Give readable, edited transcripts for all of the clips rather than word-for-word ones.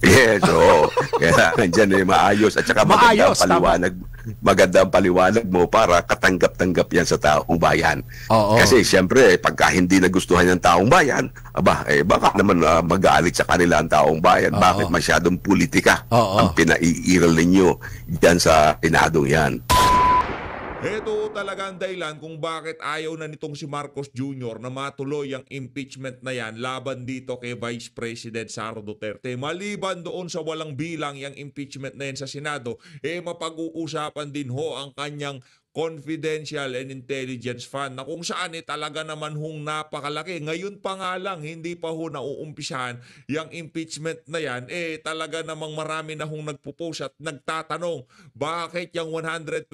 Yes, oo. Kailangan dyan maayos at saka Maayos, tama. maganda ang paliwanag mo para katanggap-tanggap yan sa taong bayan. Oo. Kasi siyempre, pagka hindi nagustuhan ng taong bayan, baka naman magalit sa kanila ang taong bayan. Oo. Bakit masyadong politika Oo. ang pinaiiral ninyo dyan sa Senadong yan? Ito talaga ang dahilan kung bakit ayaw na nitong si Marcos Jr. na matuloy ang impeachment na yan laban dito kay Vice President Sara Duterte. Maliban doon sa walang bilang yung impeachment na yan sa Senado, mapag-uusapan din ho ang kanyang Confidential and Intelligence Fund na kung saan talaga naman hong napakalaki. Ngayon pa nga lang, hindi pa ho nauumpisahan yung impeachment na yan, talaga namang marami na hong nagpo-post at nagtatanong, bakit yung 125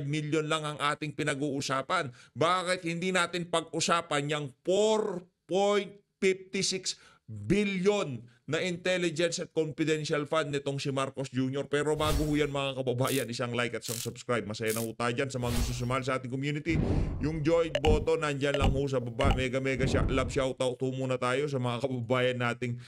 million lang ang ating pinag-uusapan? Bakit hindi natin pag-usapan yung 4.56 billion na intelligence at confidential fund nitong si Marcos Jr. Pero bago ho yan mga kababayan, isang like at isang subscribe. Masaya na ho tayo dyan sa mga gusto sumali sa ating community. Yung join button, nandyan lang ho sa baba. Mega love shoutout ho muna tayo sa mga kababayan nating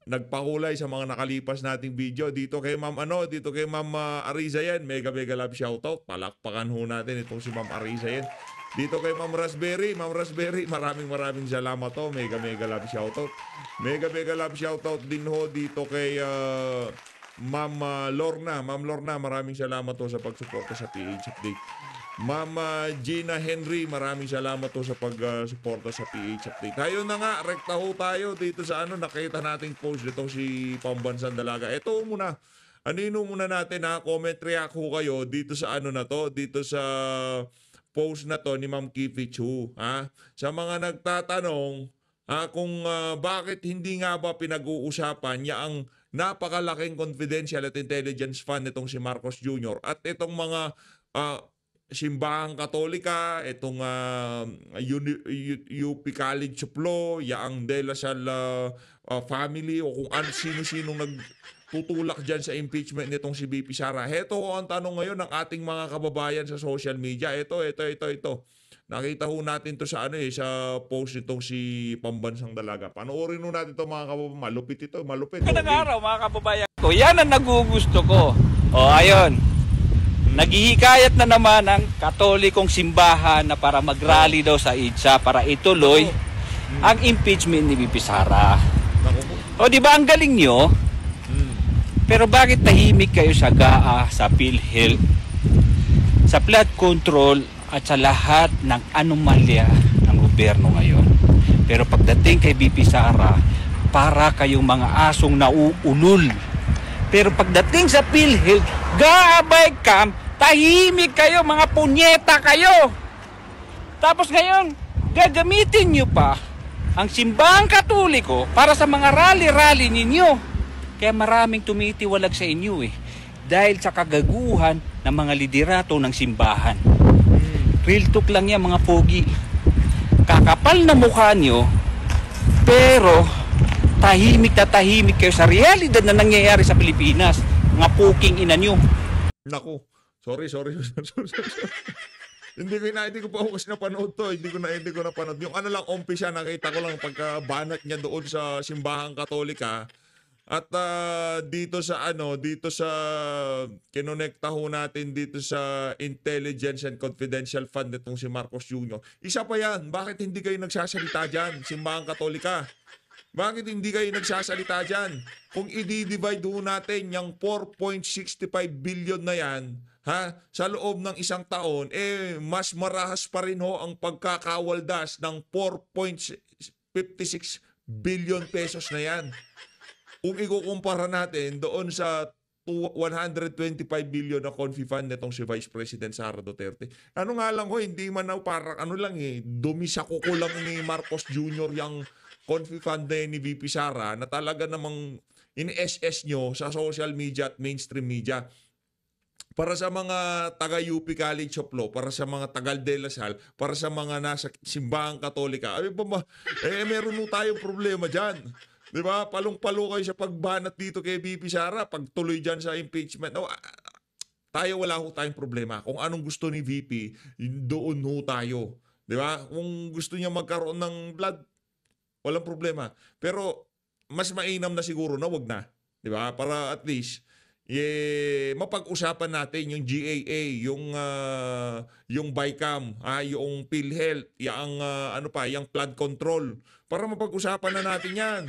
nagpakulay sa mga nakalipas nating video. Dito kay Ma'am dito kay Ma'am Ariza yan. Mega love shoutout. Palakpakan ho natin itong si Ma'am Ariza yan. Dito kay Ma'am Raspberry, maraming salamat to. Mega love shoutout. Mega love shoutout din ho dito kay Ma'am Lorna. Ma'am Lorna, maraming salamat to sa pagsuporta sa PH Update. Ma'am Gina Henry, maraming salamat to sa pagsuporta sa PH Update. Tayo na nga, rekta ho tayo dito sa nakita nating post dito si Pambansang Dalaga. Ito muna. Anino muna natin comment react ho kayo dito sa na to, dito sa post na to ni Ma'am Kifi Chu, sa mga nagtatanong kung bakit hindi nga ba pinag-uusapan niya ang napakalaking confidential at intelligence fund nitong si Marcos Jr. at itong mga simbahang Katolika, itong UP College of Law, yaang De La Salle family o kung sino-sinong tutulak dyan sa impeachment nitong si BP Sara. Heto ang tanong ngayon ng ating mga kababayan sa social media. Ito. Nakita ho natin to sa sa post nitong si Pambansang Dalaga. Panoorin ho natin to mga kababayan. Malupit ito, malupit. Magandang araw mga kababayan ko. Yan ang nagugusto ko. Ayun. Naghihikayat na naman ang Katolikong simbahan na para mag-rally daw sa IDSA para ituloy ang impeachment ni BP Sara. Di ba ang galing nyo? Pero bakit tahimik kayo sa GAA, sa PhilHealth, sa flood control at sa lahat ng anomalya ng gobyerno ngayon? Pero pagdating kay BP Sara, para kayong mga asong nauulol. Pero pagdating sa PhilHealth, GAA by camp, tahimik kayo, mga punyeta kayo. Tapos ngayon, gagamitin nyo pa ang simbahang Katoliko para sa mga rally-rally ninyo. Kaya maraming tumitiwalag sa inyo dahil sa kagaguhan ng mga liderato ng simbahan. Real talk lang yan mga pogi. Kakapal na mukha nyo, pero tahimik na tahimik kayo sa realidad na nangyayari sa Pilipinas. Mga puking ina nyo. Naku, sorry. Hindi ko pa ako kasi napanood to. Hindi ko napanood. Yung lang, umpisa, nakita ko lang pagkabanat niya doon sa simbahang Katolika. At dito sa kinonekta ho natin dito sa Intelligence and Confidential Fund nitong si Marcos Jr. Isa pa yan, bakit hindi kayo nagsasalita dyan, simbahang Katolika? Bakit hindi kayo nagsasalita dyan? Kung i-divide ho natin yung 4.65 billion na yan, sa loob ng isang taon, mas marahas pa rin ho ang pagkakawaldas ng 4.56 billion pesos na yan. Kung ikukumpara natin doon sa 125 billion na confi fund nitong si Vice President Sara Duterte. Nga lang hindi man parang dumi sa kuko lang ni Marcos Jr. yung confi fund na ni VP Sara na talaga namang in-SS nyo sa social media at mainstream media. Para sa mga taga-UP College of Law, para sa mga tagal De La Salle, para sa mga nasa simbahang Katolika, meron mo tayong problema dyan. Diba? Palong-palo kayo sa pagbanat dito kay BP Sara, pagtuloy dyan sa impeachment. Wala ho tayong problema. Kung anong gusto ni VP, doon ho tayo. Diba? Kung gusto niya magkaroon ng blood, walang problema. Pero mas mainam na siguro na wag na, 'di ba? Para at least mapag-usapan natin yung GAA, yung BICAM, yung PhilHealth, yung yung flood control, para mapag-usapan na natin 'yan.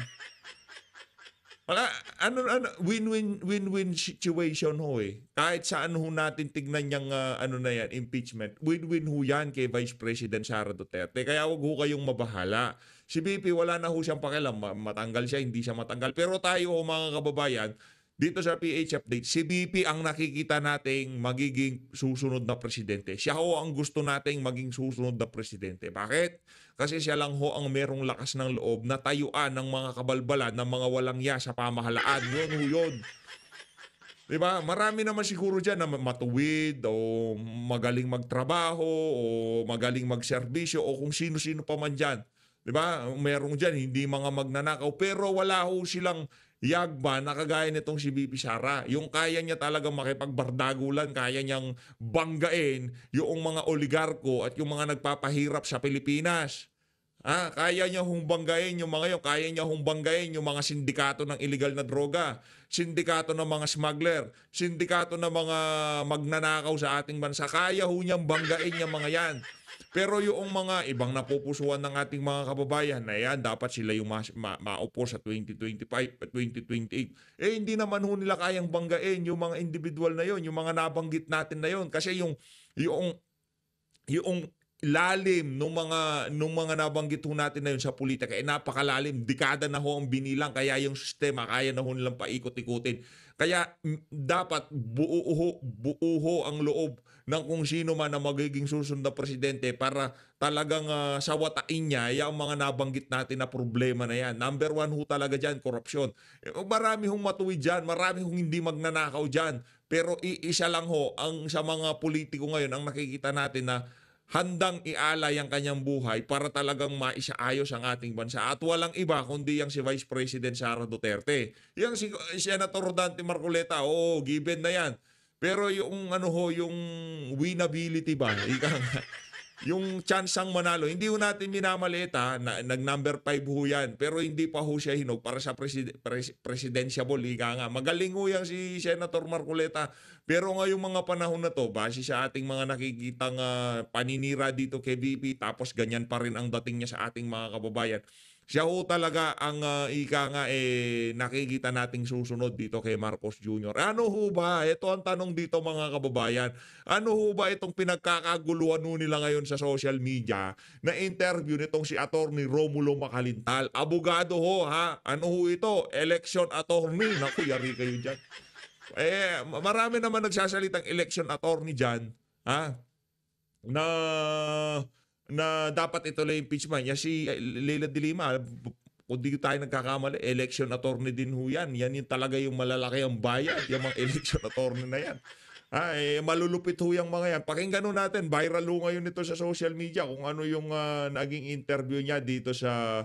Wala, win-win situation ho eh. Kahit saan ho natin tignan yung na yan, impeachment, win-win ho yan kay Vice President Sara Duterte. Kaya wag ho kayong mabahala. Si BP wala na ho siyang pakialam, matanggal siya, hindi siya matanggal. Pero tayo ho mga kababayan, dito sa PH Update, si BP ang nakikita nating magiging susunod na presidente. Siya ho ang gusto nating maging susunod na presidente. Bakit? Kasi siya lang ho ang merong lakas ng loob na tayuan ng mga kabalbalan, ng mga walang ya sa pamahalaan. Yun ho yun. Diba? Marami naman siguro dyan na matuwid o magaling magtrabaho o magaling magserbisyo o kung sino-sino pa man dyan. Diba? Merong dyan, hindi mga magnanakaw. Pero wala ho silang yagba na kagaya nitong si BP Sara. Yung kaya niya talaga makipagbardagulan, kaya niyang banggain yung mga oligarko at yung mga nagpapahirap sa Pilipinas. Kaya niya humbanggain yung mga yun, kaya niya humbanggain yung mga sindikato ng illegal na droga, sindikato ng mga smuggler, sindikato ng mga magnanakaw sa ating bansa. Kaya ho niyang banggain yung mga yan. Pero yung mga ibang napupusuan ng ating mga kababayan na yan, dapat sila yung maupo sa 2025 at 2028. Hindi naman ho nila kayang banggain yung mga individual na yon, yung mga nabanggit natin na yon. Kasi yung lalim nung mga nabanggit ho natin na yun sa politika, napakalalim. Dekada na ho ang binilang, kaya yung sistema, kaya na ho nilang paikot-ikutin. Kaya dapat buo ho ang loob ng kung sino man na magiging susunod na presidente para talagang sawatain niya yung mga nabanggit natin na problema na yan. Number 1 ho talaga dyan, korupsyon. Marami hong matuwid dyan, marami hong hindi magnanakaw dyan. Pero isa lang ho, sa mga politiko ngayon, ang nakikita natin na handang ialay ang kanyang buhay para talagang maisaayos ang ating bansa. At walang iba kundi yung si Vice President Sara Duterte. Yung si Senator Rodante Marcoleta, given na yan. Pero yung yung winnability ba? Yung chance ang manalo, hindi ho natin minamaliit nag-number 5 ho yan. Pero hindi pa ho siya hinog para sa presidentiable. Magaling ho yan si Senator Marcoleta. Pero ngayong mga panahon na to, base sa ating mga nakikitang paninira dito kay VP, tapos ganyan pa rin ang dating niya sa ating mga kababayan. Siya ho talaga ang nakikita nating susunod dito kay Marcos Jr. Ano ho ba? Ito ang tanong dito mga kababayan. Ano ho ba itong pinagkakaguluhan nila ngayon sa social media na interview nitong si Attorney Romulo Macalintal? Abogado ho ha? Ano ho ito? Election attorney. Naku, yari kayo dyan. Marami naman nagsasalitang election attorney dyan. Na dapat ito lang impeachment niya. Si Leila de Lima, kung di tayo nagkakamali, election attorney din ho yan. Yan yung talaga yung malalaki ang bayad, yung mga election attorney na yan. Malulupit ho yung mga yan. Pakinggan ho natin, viral ho ngayon ito sa social media kung ano yung naging interview niya dito sa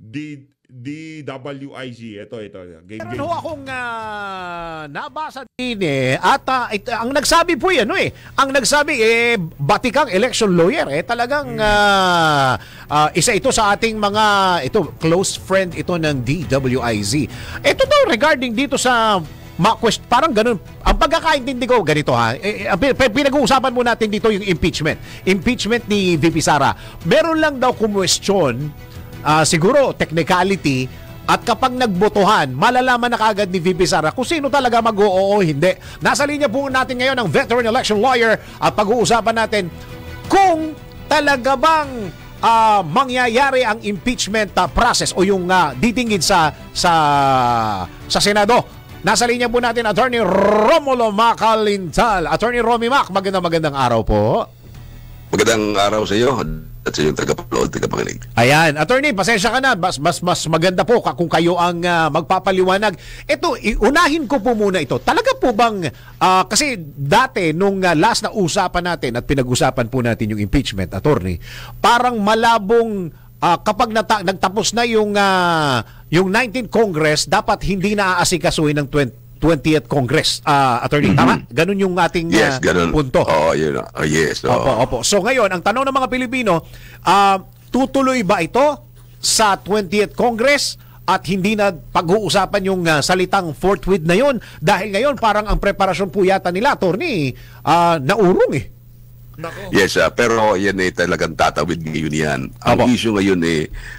DWIZ. Ito. Meron ho akong nabasa din at ang nagsabi po yan, ang nagsabi, batikang election lawyer, talagang isa ito sa ating mga, close friend ito ng DWIZ. Ito daw regarding dito sa parang ganun. Ang pagkakaintindi ko, ganito pinag-uusapan mo natin dito yung impeachment ni VP Sara. Meron lang daw kumwestiyon, siguro technicality, at kapag nagbotohan, malalaman na kagad ni VP Sara kung sino talaga mag-oo o hindi. Nasa linya po natin ngayon ang veteran election lawyer at pag-uusapan natin kung talaga bang mangyayari ang impeachment process o yung ditinggid sa Senado. Nasa linya po natin Attorney Romulo Macalintal. Attorney Romy Mac, magandang araw po. Magandang araw sa iyo at sa iyong tagapanood, tagapakinig. Ayan, attorney, pasensya ka na. Mas maganda po kung kayo ang magpapaliwanag. Ito, unahin ko po muna ito. Talaga po bang, kasi dati, nung last na usapan natin at pinag-usapan po natin yung impeachment, attorney, parang malabong kapag nagtapos na yung 19th Congress, dapat hindi na aasikasuhin ng 20th Congress, attorney, tama? Ganun yung ating punto. Yes. Opo. So ngayon, ang tanong ng mga Pilipino, tutuloy ba ito sa 20th Congress at hindi na pag-uusapan yung salitang forthwith na yon dahil ngayon parang ang preparasyon po yata nila, attorney, naurong eh. Nako. Yes, pero yan talagang tatawid ngayon yan. Ang Opo. issue ngayon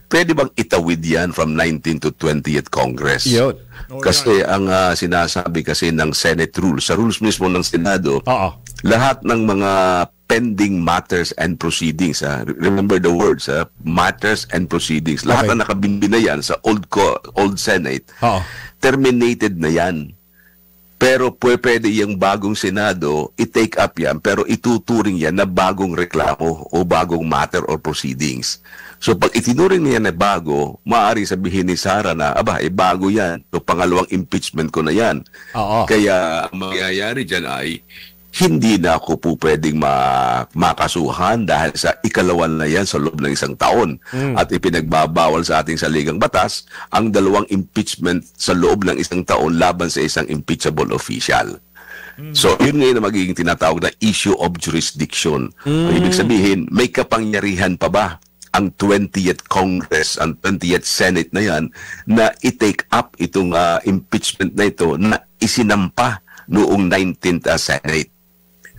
pwede bang itawid yan from 19th to 20th Congress? Yun. Kasi ang sinasabi kasi ng Senate rules, sa rules mismo ng Senado, Oo. lahat ng mga pending matters and proceedings, remember the words, matters and proceedings, lahat Okay. na nakabimbina yan sa old Senate, Oo. terminated na yan. Pero pwede yung bagong Senado, i-take up yan, pero ituturing yan na bagong reklamo o bagong matter or proceedings. So pag itinuring niya na bago, maaari sabihin ni Sara na, bago yan. So pangalawang impeachment ko na yan. Oo. Kaya ang mangyayari dyan ay, hindi na ako po pwedeng makasuhan dahil sa ikalawan na yan sa loob ng isang taon. At ipinagbabawal sa ating saligang batas ang dalawang impeachment sa loob ng isang taon laban sa isang impeachable official. So, yun ngayon na magiging tinatawag na issue of jurisdiction. Ibig sabihin, may kapangyarihan pa ba ang 20th Congress, ang 20th Senate na yan, na i-take up itong impeachment na ito na isinampa noong 19th Senate.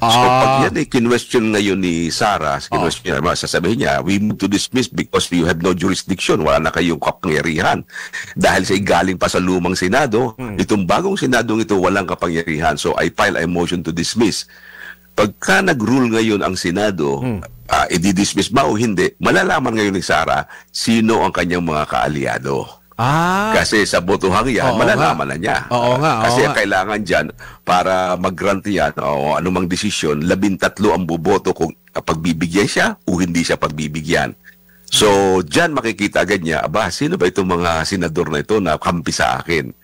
So pag yan kinwestiyon ngayon ni Sara, sasabihin niya, we move to dismiss because you have no jurisdiction, wala na kayong kapangyarihan. Dahil sa galing pa sa lumang Senado, itong bagong Senadong ito walang kapangyarihan. So I file a motion to dismiss. Pagka nag-rule ngayon ang Senado, i-dismiss ba o hindi, malalaman ngayon ni Sara sino ang kanyang mga kaalyado. Kasi sa botohang yan, malalaman na niya. Kasi ang kailangan dyan, para mag-grant yan o anumang desisyon, 13 ang boboto kung pagbibigyan siya o hindi siya pagbibigyan. So, dyan makikita agad niya, sino ba itong mga senador na ito na kampi sa akin?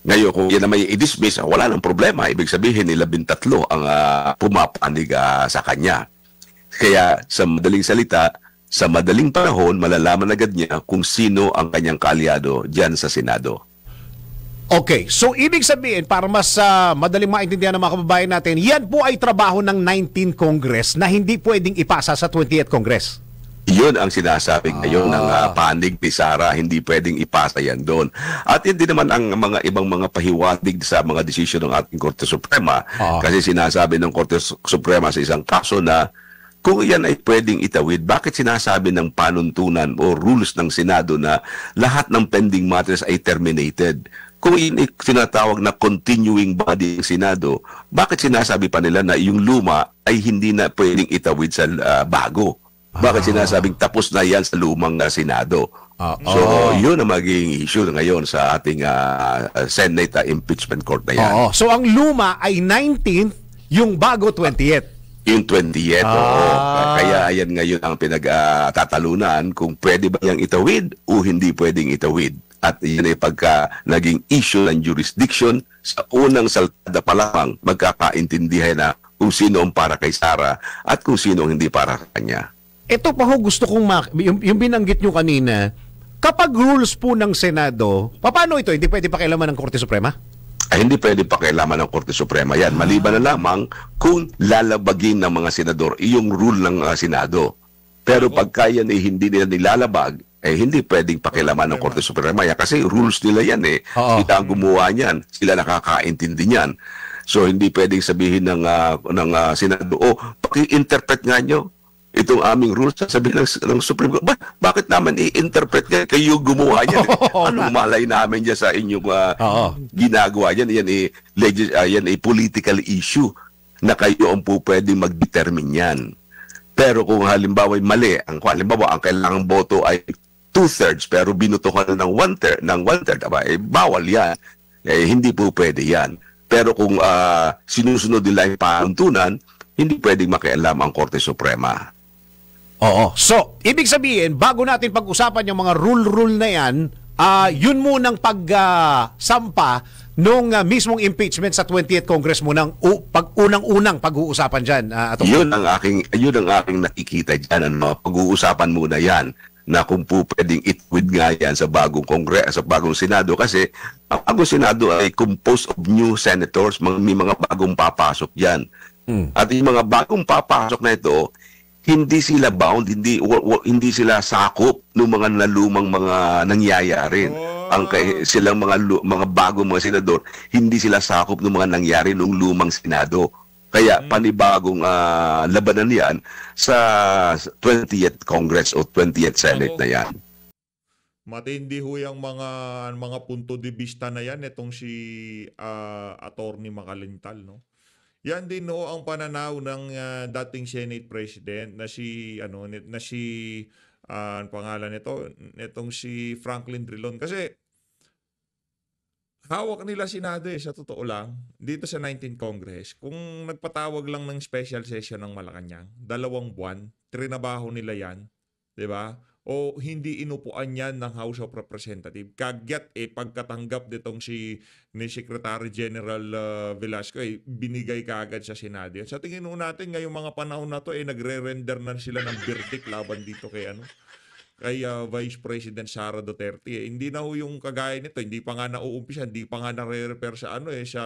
Ngayon, kung yan na may i-dismiss, wala nang problema. Ibig sabihin, 13 ang pumapanig sa kanya. Kaya, sa madaling salita, sa madaling panahon, malalaman agad niya kung sino ang kanyang kaalyado diyan sa Senado. Okay, so ibig sabihin, para mas madaling maintindihan ng mga kababayan natin, yan po ay trabaho ng 19th Congress na hindi pwedeng ipasa sa 20th Congress. Yun ang sinasabi ngayon ng panig ni Sara, hindi pwedeng ipasa yan doon. At hindi naman ang mga ibang mga pahiwatig sa mga desisyon ng ating Korte Suprema. Kasi sinasabi ng Korte Suprema sa isang kaso na kung yan ay pwedeng itawid, bakit sinasabi ng panuntunan o rules ng Senado na lahat ng pending matters ay terminated? Kung yun ay tinatawag na continuing body ng Senado, bakit sinasabi pa nila na yung luma ay hindi na pwedeng itawid sa bago? Bakit sinasabing tapos na yan sa lumang Senado? So, yun ang magiging issue ngayon sa ating Senate Impeachment Court na yan. So, ang luma ay 19th, yung bago 20th. Yung 20th, kaya ayan ngayon ang pinagtatalunan kung pwede ba yung itawid o hindi pwedeng itawid. At yan ay pagka naging issue ng jurisdiction, sa unang saltada pa lamang magkakaintindihan na kung sino ang para kay Sara at kung sino ang hindi para sa kanya. Ito pa gusto kong yung binanggit nyo kanina, kapag rules po ng Senado, paano ito? Hindi pwede pakialaman ng Korte Suprema? Ay hindi pwede pakialaman ng Korte Suprema yan. Maliban na lamang kung lalabagin ng mga senador yung rule ng Senado. Pero pagka yan hindi nila nilalabag, hindi pwedeng pakialaman ng Korte Suprema yan. Kasi rules nila yan Sila ang gumawa niyan. Sila nakakaintindi niyan. So hindi pwedeng sabihin ng Senado, paki-interpret nga nyo itong aming rules, sabihin ng Supreme Court, bakit naman i-interpret kayo gumawa niyan? Anong malay namin dyan sa inyong ginagawa yan? Yan ay political issue na kayo ang po pwedeng mag-determine yan. Pero kung halimbawa ay mali, ang kailangang boto ay 2/3 pero binuto ka ng 1/3, bawal yan. Hindi po pwede yan. Pero kung sinusunod nila yung panuntunan, hindi pwedeng makialam ang Korte Suprema. So, ibig sabihin, bago natin pag-usapan yung mga rule na yan, yun munang pagsampa nung mismong impeachment sa 20th Congress munang unang-unang pag-uusapan dyan. Yun ang aking nakikita dyan. Pag-uusapan muna yan na kung po pwedeng itwid nga yan sa bagong Kongreso, sa bagong Senado. Kasi ang bagong Senado ay composed of new senators, may mga bagong papasok dyan. At yung mga bagong papasok na ito, hindi sila bound, hindi sila sakop ng mga nalumang mga nangyayari. Silang mga bagong mga senador, hindi sila sakop ng mga nangyari nung lumang Senado. Kaya panibagong labanan yan sa 20th Congress o 20th Senate na yan. Matindi ho yung mga punto de vista na yan itong si Attorney Makalintal, no? Yan din ho ang pananaw ng dating Senate President na si ang pangalan nito, itong si Franklin Drilon, kasi hawak nila Senado sa totoo lang dito sa 19th Congress. Kung nagpatawag lang ng special session ng Malacanang, 2 buwan, trinabaho nila yan, 'di ba? O hindi inupuan yan ng House of Representatives. Kagyat pagkatanggap nitong ni Secretary General Velasco, binigay kaagad sa Senado. Sa tingin natin ngayong mga panahon na to, nagre-render na sila ng verdict laban dito kay Vice President Sara Duterte. Hindi na ho yung kagaya nito, hindi pa nga nauumpisa, hindi pa nga nare-refer sa sa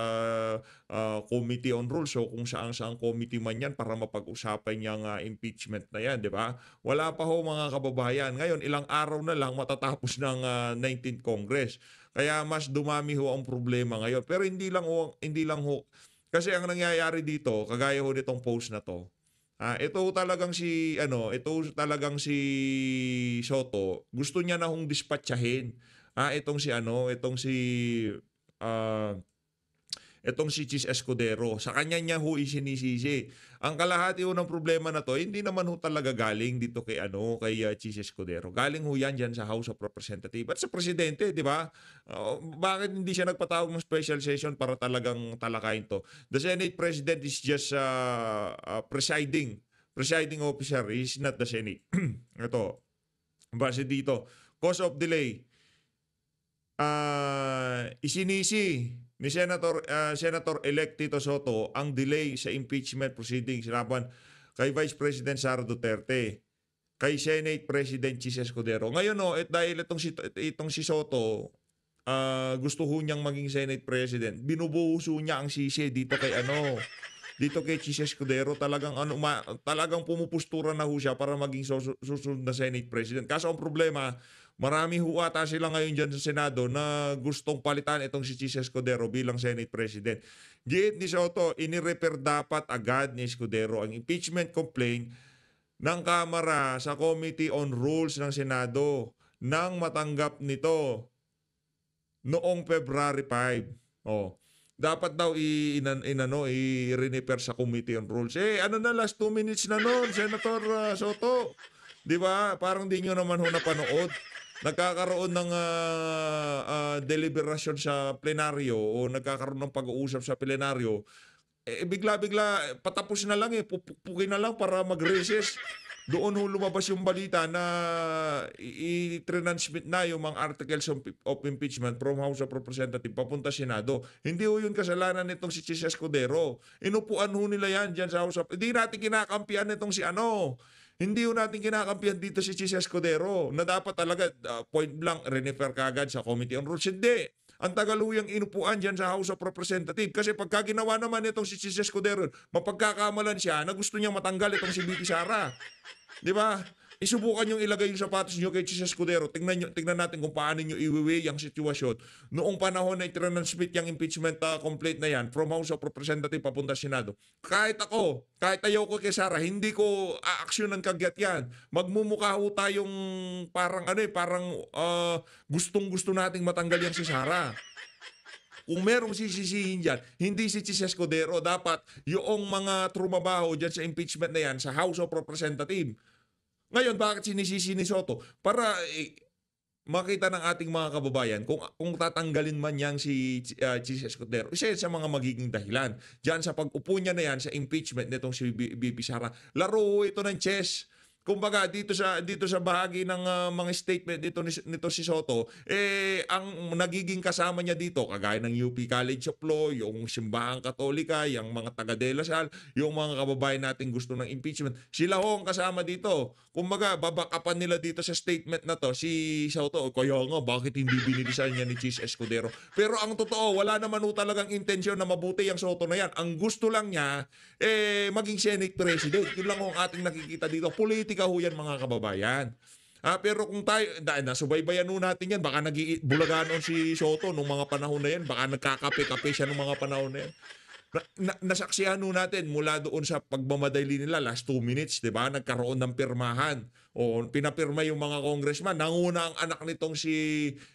Committee on Rules, so kung saan committee man yan para mapag-usapan yung impeachment na yan, di ba? Wala pa ho mga kababayan. Ngayon, ilang araw na lang matatapos ng 19th Congress. Kaya mas dumami ho ang problema ngayon. Pero hindi lang ho. Kasi ang nangyayari dito, kagaya ho nitong post na to, ito talagang si Soto, gusto niya na hong dispatchahin. Itong si Chis Escudero. Sa kanya niya ho isinisisi. Ang kalahati ho ng problema na to, hindi naman ho talaga galing dito kay Chis Escudero. Galing ho yan dyan sa House of Representatives at sa presidente, di ba? Bakit hindi siya nagpatawag ng special session para talagang talakayin to? The Senate President is just presiding officer. He is not the Senate. Ito, base dito, cause of delay. Isinisi ni Senator-elect Tito Soto ang delay sa impeachment proceedings laban kay Vice President Sara Duterte, kay Senate President Chis Escudero. Ngayon dahil itong si Soto gusto ho niyang maging Senate President, binubuhuso niya ang sisi dito kay Chis Escudero. Talagang pumupustura na ho siya para maging susunod na Senate President. Kaso ang problema, marami ho ata sila ngayon dyan sa Senado na gustong palitan itong si Chis Escudero bilang Senate President. Giit ni Soto, inirefer dapat agad ni Escudero ang impeachment complaint ng Kamara sa Committee on Rules ng Senado nang matanggap nito noong February 5. Dapat daw i-refer sa Committee on Rules. Last 2 minutes na noon, Senator Soto. Di ba? Parang di nyo naman ho napanood. Nagkakaroon ng deliberation sa plenaryo o nagkakaroon ng pag-uusap sa plenaryo, bigla-bigla patapos na lang pupukin na lang para mag-recess. Doon ho lumabas yung balita na i-transmit na yung mga articles of impeachment from House of Representatives papunta Senado. Hindi ho yun kasalanan nitong si Chis Escudero. Inupuan ho nila yan dyan sa House of... Hindi natin kinakampihan nitong si Hindi ho natin kinakampihan dito si Chis Escudero na dapat talaga point blank refer kagad sa Committee on Rules. Hindi. Ang tagal ho yung inupuan dyan sa House of Representatives. Kasi pagka ginawa naman itong si Chis Escudero, mapagkakamalan siya na gusto niya matanggal itong si BP Sara. Di ba? Isubukan nyo ilagay yung sapatos nyo kay Chis Escudero. Tingnan natin kung paano nyo iwiwi yung sitwasyon. Noong panahon na i-transmit yung impeachment complaint na yan from House of Representatives papunta Senado. Kahit ayaw ko kay Sara, hindi ko aaksyonan kagyat yan. Magmumukha ho tayong parang gustong-gusto nating matanggal yung si Sara. Kung merong sisisihin dyan, hindi si Chis Escudero. Dapat yung mga trumabaho dyan sa impeachment na yan sa House of Representatives. Ngayon, bakit sinisisi ni Soto? Para makita ng ating mga kababayan kung tatanggalin man yang si Chis Escudero. Isa sa mga magiging dahilan. Diyan sa pag-upo niya na yan sa impeachment nitong si BP Sara. Laro ito ng chess. kumbaga dito sa bahagi ng mga statement nito si Soto, ang nagiging kasama niya dito kagaya ng UP College of Law, yung Simbahang Katolika, yung mga taga De La Salle, yung mga kababayan natin gusto ng impeachment, sila ho ang kasama dito. Kumbaga babakapan nila dito sa statement na to si Soto, kaya nga bakit hindi binilisan niya ni Chis Escudero. Pero ang totoo, wala naman ho talagang intensyon na mabuti yung Soto na yan. Ang gusto lang niya maging Senate President. Yun lang ho ang ating nakikita dito. Politika ho yan, mga kababayan. Pero kung tayo, nasubaybayan ho natin yan, baka nagibulaganon si Soto nung mga panahon na yan, baka nagkakape-kape siya nung mga panahon na yan. Nasaksihan ho natin mula doon sa pagmamadali nila last 2 minutes, 'di ba? Nagkaroon ng pirmahan o pinapirma yung mga congressman. Nanguna ang anak nitong si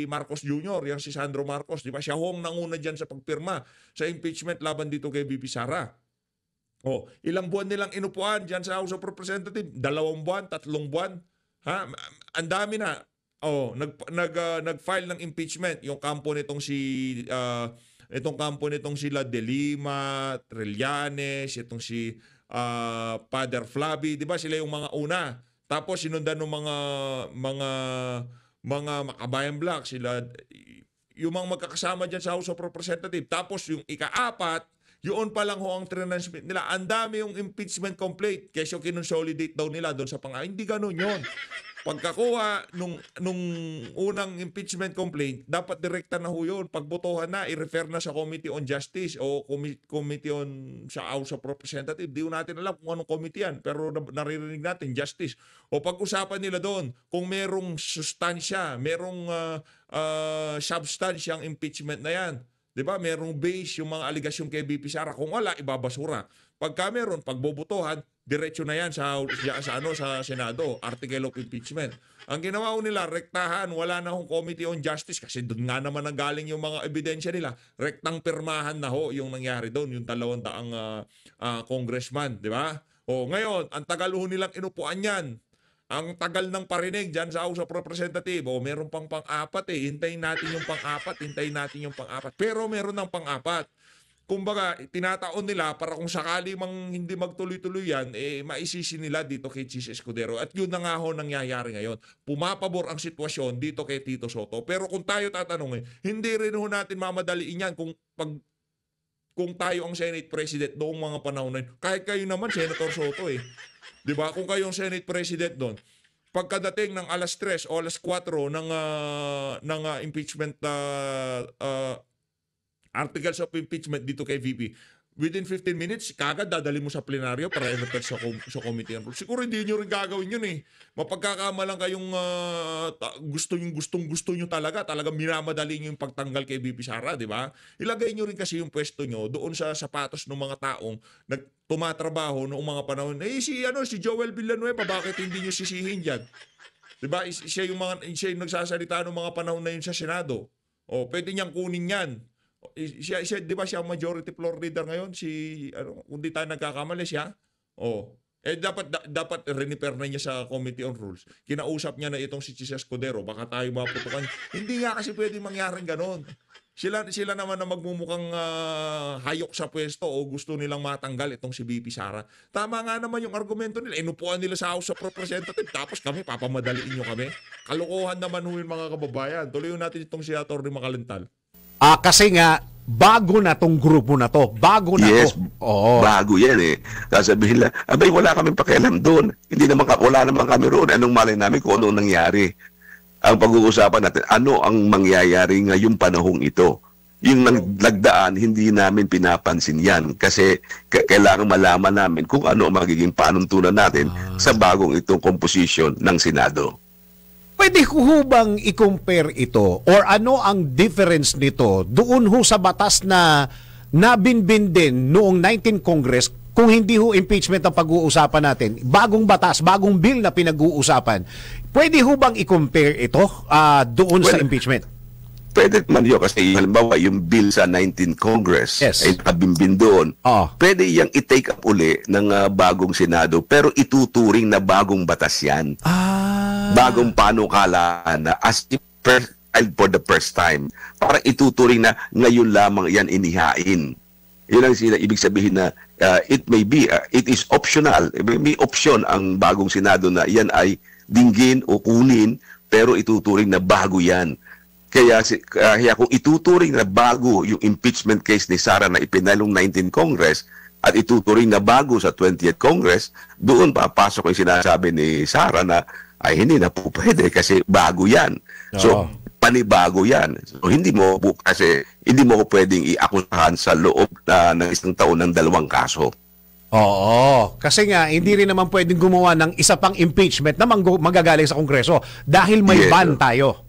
Marcos Jr., yung si Sandro Marcos, 'di ba? Siya hong nanguna diyan sa pagpirma sa impeachment laban dito kay VP Sara. Ilang buwan nilang inupuan diyan sa House of Representatives? 2 buwan, 3 buwan. Ang dami na. Nag-file ng impeachment yung kampo nitong sila De Lima, Trillanes, itong si Father Flavi, 'di ba? Sila yung mga una. Tapos sinundan ng mga Makabayan Black, sila yung mga magkakasama diyan sa House of Representatives. Tapos yung ika-4, yun pa lang ho ang transmit nila. Ang dami yung impeachment complaint. Kesyo kinonsolidate daw nila doon sa hindi ganun yun. Pagkakuha nung unang impeachment complaint, dapat direkta na ho yun. Pagbotohan na, i-refer na sa Committee on Justice o Committee on sa House of Representatives. Di natin alam kung anong committee yan, pero naririnig natin, Justice. O pag-usapan nila doon, kung merong sustansya, merong substansyang impeachment na yan. Diba? Merong base yung mga aligasyon kay VP Sara. Kung wala, ibabasura. Pagka meron, pagbobotohan, diretso na yan sa Senado, article of impeachment. Ang ginawa nila, rektahan, wala na hong Committee on Justice kasi doon nga naman ang galing yung mga ebidensya nila. Rektang pirmahan na ho yung nangyari doon, yung 200 congressman, di ba? Ngayon, ang tagal ho nilang inupuan yan. Ang tagal ng parinig dyan sa House of Representatives. Meron pang pang-4 eh. Hintayin natin yung pang-4. Pero meron ng pang-4. Kumbaga, tinataon nila para kung sakali mang hindi magtuloy-tuloy yan, maisisi nila dito kay Chis Escudero. At yun na nga ho nangyayari ngayon. Pumapabor ang sitwasyon dito kay Tito Soto. Pero kung tayo tatanungin, hindi rin ho natin mamadaliin yan kung tayo ang Senate President noong mga panahon na yun. Kahit kayo naman, Senator Soto eh. Diba? Kung kayong Senate President doon, pagkadating ng alas 3 o alas 4 ng impeachment articles of impeachment dito kay VP, within 15 minutes, kagad dadali mo sa plenaryo para i-refer sa committee on rules. Siguro hindi nyo rin gagawin yun eh. Mapagkakamalang kayong gusto nyo talaga minamadali nyo yung pagtanggal kay VP Sara, di ba? Ilagay nyo rin kasi yung pwesto nyo doon sa sapatos ng mga taong tumatrabaho noong mga panahon. Si Joel Villanueva, bakit hindi nyo sisihin dyan? Di ba? Siya yung nagsasalita noong mga panahon na yun sa Senado. Pwede niyang kunin yan. Siya, di ba siya ang majority floor leader ngayon? Kung di tayo nagkakamali siya. Dapat renifer na niya sa Committee on Rules. Kinausap niya na itong si Chis Escudero. Baka tayo maputukan. Hindi nga kasi pwede mangyaring ganon. Sila naman na magmumukhang hayok sa pwesto o gusto nilang matanggal itong si VP Sara. Tama nga naman yung argumento nila. Inupuan nila sa House of Representatives. Tapos kami, papamadaliin nyo kami. Kalokohan naman ho yung mga kababayan. Tuloy natin itong si Atty. Makalintal. Kasi nga, bago na tong grupo na to. Bago na yes, to. Oo. Bago yan eh. Sasabihin lang, abay wala kaming pakialam doon. Wala naman kami roon. Anong malay namin kung anong nangyari? Ang pag-uusapan natin, ano ang mangyayari ngayong panahong ito? Yung nagdaan, hindi namin pinapansin yan. Kasi kailangan malaman namin kung ano ang magiging panuntunan natin sa bagong itong composition ng Senado. Pwede ko bang i-compare ito or ano ang difference nito doon ho sa batas na nabinbin din noong 19 Congress kung hindi ho impeachment ang pag-uusapan natin? Bagong batas, bagong bill na pinag-uusapan. Pwede ho bang i-compare ito doon sa impeachment? Pwede man yun kasi halimbawa yung bill sa 19 Congress ay nakabimbin doon. Pwede yung i-take up uli ng bagong Senado pero ituturing na bagong batas yan. Bagong panukalaan na as if for the first time. Para ituturing na ngayon lamang yan inihain. Yun ang ibig sabihin na it may be, it is optional. May option ang bagong Senado na yan ay dinggin o kunin, pero ituturing na bago yan. Kaya kung ituturing na bago yung impeachment case ni Sara na ipinalong 19th Congress at ituturing na bago sa 20th Congress, doon papasok yung sinasabi ni Sara na ay hindi na po pwede kasi bago yan. So, panibago yan. So, hindi mo ko pwedeng iakusahan sa loob ng isang taon ng 2 kaso. Oo. Kasi nga, hindi rin naman pwedeng gumawa ng isa pang impeachment na magagaling sa Kongreso dahil may ban tayo.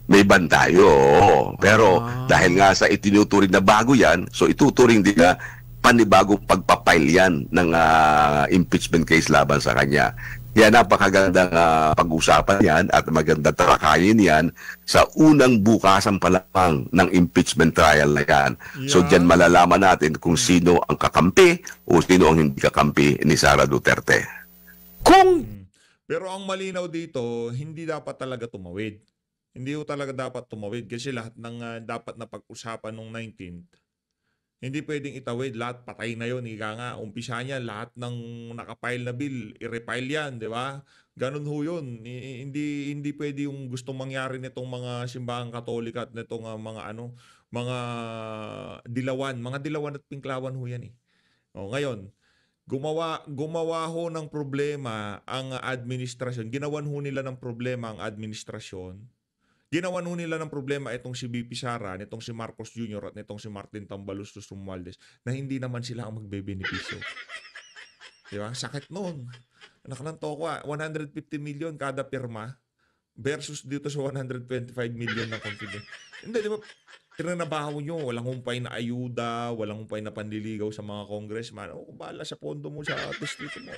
May ban tayo, oo. Pero dahil nga sa itinuturing na bago yan, so ituturing din na panibagong pagpapail yan ng impeachment case laban sa kanya. Kaya napakagandang pag-usapan yan at magandang talakayin yan sa unang bukasan pa lamang ng impeachment trial na yan. Yeah. So dyan malalaman natin kung sino ang kakampi o sino ang hindi kakampi ni Sara Duterte. Pero ang malinaw dito, hindi dapat talaga tumawid. Hindi ko talaga dapat tumawid kasi lahat ng dapat na pag-usapan nung 19th, hindi pwedeng itawid. Lahat patay na yun. Ika nga, umpisa niya, lahat ng nakapile na bill, i-repile yan, di ba? Ganun ho yun. Hindi pwede yung gustong mangyari nitong mga simbahang Katolika at nitong mga dilawan at pinklawan ho yan eh. O, ngayon, gumawa ho ng problema ang administrasyon. Ginawan ho nila ng problema ang administrasyon. Ginawan ho nila ng problema itong si BP Sara, nitong si Marcos Jr. at nitong si Martin Tambaloslos Romualdez na hindi naman sila ang magbebenepisyo. Di ba? Sakit noon. Anak ng toko, 150 million kada pirma versus dito sa 125 million na confident. Hindi, di ba? Tinanabaho nyo, walang humpay na ayuda, walang humpay na panliligaw sa mga congressman. O, bahala sa pondo mo sa distrito mo.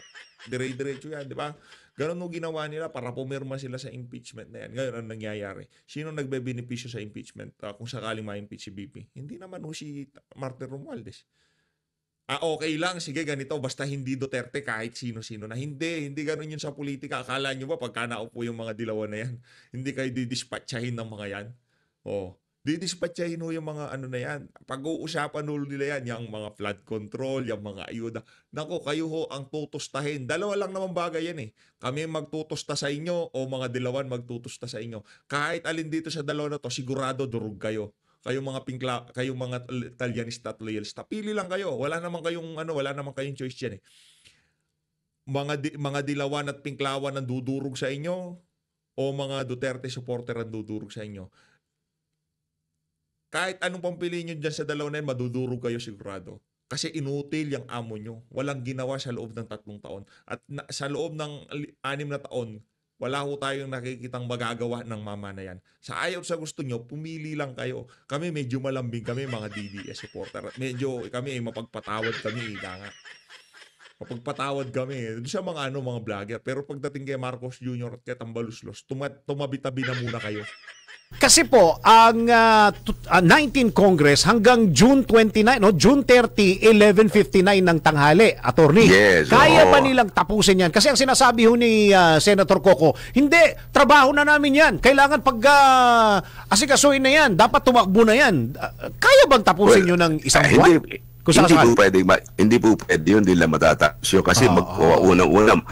Dire-diretso yan, di ba? Ganun ang ginawa nila para pumirma sila sa impeachment na yan. Ngayon, ang nangyayari? Sino nagbe-benepisyo sa impeachment kung sakaling ma-impeach si BP? Hindi naman ho si Martin Romualdez. Okay lang, sige ganito, basta hindi Duterte kahit sino-sino na. Hindi ganun yun sa politika. Akala nyo ba pagka naupo yung mga dilawan na yan, hindi kayo didispatchahin ng mga yan? Didispatchahin ho yung mga na yan. Pag-uusapan ho nila yan, yung mga flood control, yung mga ayuda. Nako, kayo ho ang tutustahin. Dalawa lang naman bagay yan eh. Kami magtutusta sa inyo o mga dilawan magtutusta sa inyo. Kahit alin dito sa dalawa na to, sigurado durug kayo. Kayong mga Italianista at loyalista. Pili lang kayo. Wala naman kayong choice yan eh. Mga dilawan at pinklawan ang dudurog sa inyo o mga Duterte supporter ang dudurog sa inyo. Kahit anong pampiliin nyo dyan sa dalawa na yun, madudurog kayo sigurado. Kasi inutil yung amo nyo. Walang ginawa sa loob ng 3 taon. At sa loob ng 6 na taon, wala ho tayong nakikitang magagawa ng mama na yan. Sa ayaw sa gusto nyo, pumili lang kayo. Kami medyo malambing kami, mga DDS supporter. At medyo kami mapagpatawad kami. Mapagpatawad kami. Doon sa mga vlogger. Pero pagdating kay Marcos Jr. at kay Tambaloslos, tumabi-tabi na muna kayo. Kasi po, ang 19th Congress hanggang June 29, June 30, 11:59 ng tanghali, attorney. Yes, Kaya ba nilang tapusin yan? Kasi ang sinasabi ho ni Senator Coco, hindi, trabaho na namin yan. Kailangan asikasuhin na yan. Dapat tumakbo na yan. Kaya bang tapusin nyo ng isang buwan? Hindi po pwede yun, hindi lang matatapos yun. Kasi unang-unang,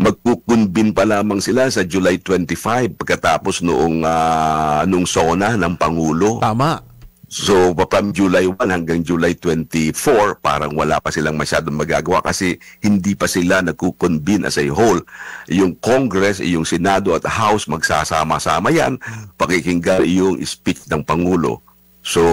magkukunbin pa lamang sila sa July 25 pagkatapos nung SONA ng Pangulo. Tama. So, from July 1 hanggang July 24, parang wala pa silang masyadong magagawa kasi hindi pa sila nagkukonbin as a whole. Yung Congress, yung Senado at House, magsasama-sama yan, pakikinggan yung speech ng Pangulo. So,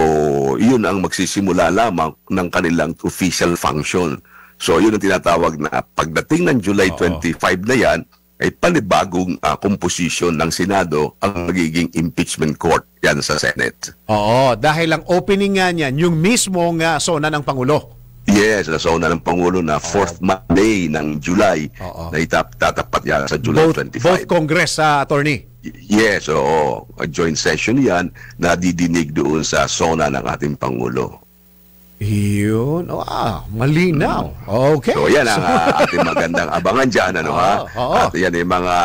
yun ang magsisimula lamang ng kanilang official function. So, yun ang tinatawag na pagdating ng July 25 na yan, ay panibagong composition ng Senado ang magiging impeachment court yan sa Senate. Oo, dahil ang opening nga niyan, yung mismong SONA ng Pangulo. Yes, na SONA ng Pangulo na 4th Monday ng July na itatapat yan sa July 25. Both Congress, attorney? Yes, oo. A joint session yan na didinig doon sa SONA ng ating Pangulo. Yun. Malinaw. Okay. So, yan ang ating magandang abangan dyan. At yan yung mga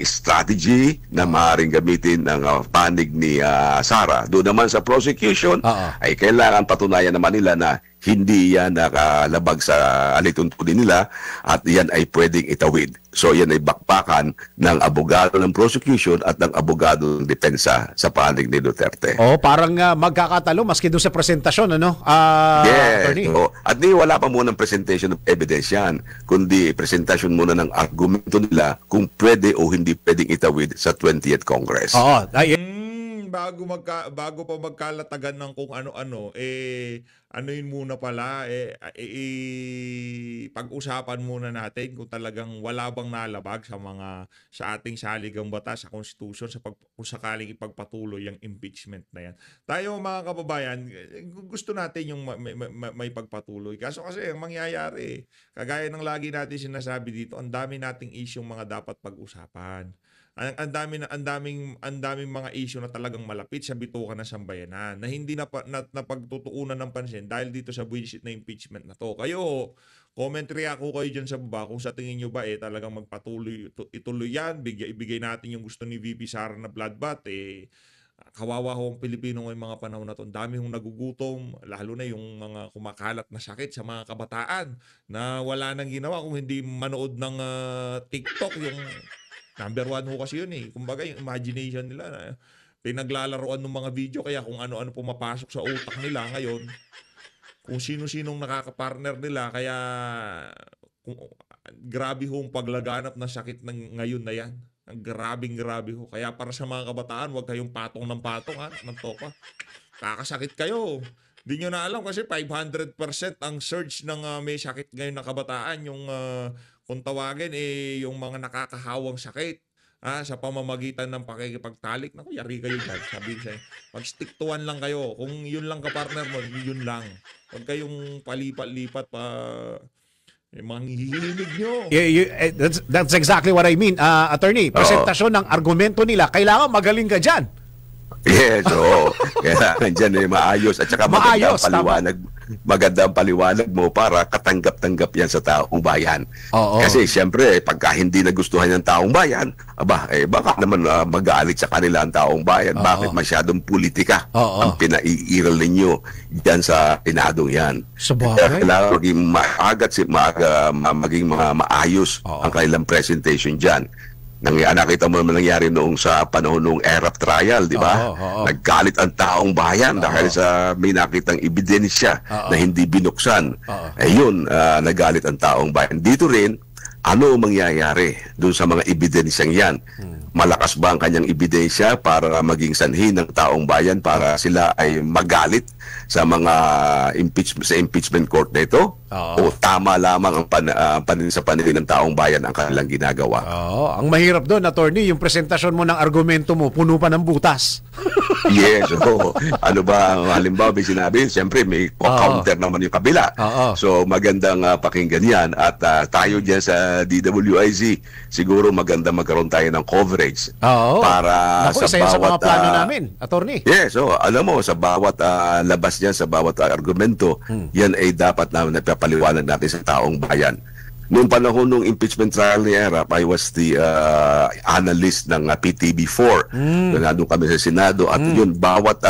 strategy na maaaring gamitin ng panig ni Sara. Doon naman sa prosecution, ay kailangan patunayan naman nila na hindi yan nakalabag sa alituntunin nila at yan ay pwedeng itawid. So yan ay bakbakan ng abogado ng prosecution at ng abogado ng depensa sa panig ni Duterte. Oh, parang magkakatalo maski doon sa presentasyon, ano? Yes. Attorney. Oh. At wala pa muna presentation of evidence yan, kundi presentasyon muna ng argumento nila kung pwede o hindi pwedeng itawid sa 20th Congress. Oo. Bago pa magkalatagan ng kung ano-ano, ano yun muna pala, pag-usapan muna natin kung talagang wala bang nalabag sa ating saligang batas, sa Constitution, kung sakaling ipagpatuloy yung impeachment na yan. Tayo mga kababayan, gusto natin yung may pagpatuloy. Kaso kasi ang mangyayari, kagaya ng lagi natin sinasabi dito, ang dami nating isyong mga dapat pag-usapan. Ang daming mga issue na talagang malapit sa bituka ng sambayanan na hindi napagtutuunan ng pansin dahil dito sa buwisit na impeachment na to. Kayo, commentary ako kayo dyan sa baba kung sa tingin nyo ba talagang ituloy yan, ibigay natin yung gusto ni VP Sara na bloodbath, kawawa ho ang Pilipino ngayong mga panahon na to. Ang dami hong nagugutom, lalo na yung mga kumakalat na sakit sa mga kabataan na wala nang ginawa kung hindi manood ng TikTok. Yung number 1 ho kasi yun Kumbaga yung imagination nila, pinaglalaroan ng mga video, kaya kung ano-ano pumapasok sa utak nila ngayon, kung sino-sinong nakakapartner nila, kaya grabe hong paglaganap na sakit ng ngayon na yan. Ang grabe ho. Kaya para sa mga kabataan, huwag kayong patong ng patong ng topa. Kakasakit kayo. Di nyo na alam kasi 500% ang surge ng may sakit ngayon na kabataan, yung kung tawagin yung mga nakakahawang sakit sa pamamagitan ng pakikipagtalik. Naku, yari kayo dyan. Sabi sa'yo, mag-stick to one lang kayo. Kung yun lang kapartner mo, yun lang. Huwag kayong palipat-lipat pa mga hihilig nyo. That's exactly what I mean. Attorney, presentasyon ng argumento nila, kailangan magaling ka dyan. Yes, oo. Kailangan dyan maayos at saka magandang paliwanag mo para katanggap-tanggap yan sa taong bayan. Oo. Kasi siyempre, pagka hindi nagustuhan ng taong bayan, baka naman magalit sa kanila ang taong bayan. Oo. Bakit masyadong politika Oo. ang pinaiiral ninyo dyan sa Senadong yan? Sabagay. Kailangan maging maayos ang kanilang presentation dyan. Nakita mo naman nangyari noong sa panahon ng ERAP trial, di ba? Naggalit ang taong bayan dahil sa may nakitang ebidensya na hindi binuksan. Ayun, nagalit ang taong bayan. Dito rin, ano mangyayari doon sa mga ebidensyang yan? Malakas ba ang kanyang ebidensya para maging sanhi ng taong bayan para sila ay magalit sa mga impeachment court na ito? O tama lamang ang sa paningin ng taong bayan ang kanilang ginagawa? Ang mahirap doon, attorney, yung presentasyon mo ng argumento mo, puno pa ng butas. Yes, ano ba ang halimbawa may sinabi? Siyempre may counter naman yung kabila. So magandang pakinggan yan at tayo dyan sa DWIZ, siguro maganda magkaroon tayo ng coverage para Naku, sa mga plano namin, attorney. Yes, alam mo, sa bawat labas dyan, sa bawat argumento, yan ay dapat na napapaliwanag natin sa taong bayan. Noong panahon ng impeachment trial ni ERAP, I was the analyst ng PTB4. Nandun kami sa Senado at yun, bawat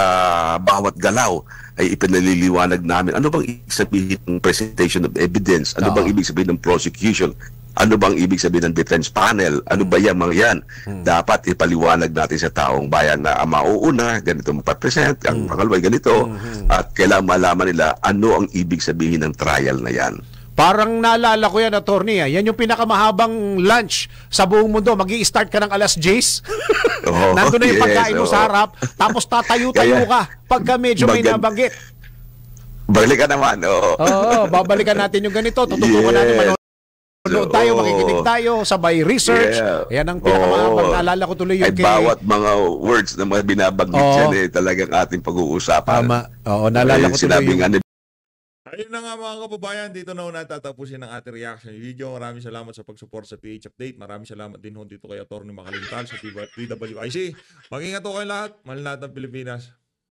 galaw ay ipinaliliwanag namin. Ano bang ibig sabihin ng presentation of evidence? Ano bang ibig sabihin ng prosecution? Ano bang ibig sabihin ng defense panel? Ano ba yan mga yan? Dapat ipaliwanag natin sa taong bayan na ang mauuna, ganito mapapresent, ang pangalaway ganito, at kailangan malaman nila ano ang ibig sabihin ng trial na yan. Parang naalala ko yan, attorney. Yan yung pinakamahabang lunch sa buong mundo. Mag-i-start ka ng alas 10. Nandun na yung pagkain mo sa harap. Tapos tatayo-tayo ka pagka medyo may nabanggit. Balikan naman. Babalikan natin yung ganito. Tututukan natin manood tayo, makikinig tayo, sabay research. Yan ang pinakamahabang. Naalala ko tuloy yung bawat mga words na mga binabanggit yan talagang ating pag-uusapan. Tama. Naalala ko tuloy yung... Ayun na nga mga kababayan, dito na natatapusin ang ating reaction video. Maraming salamat sa pag-support sa PH Update. Maraming salamat din dito kay Atty. Makalintal sa DWIC. Mag-ingat po kayo lahat. Mahal natin ang Pilipinas.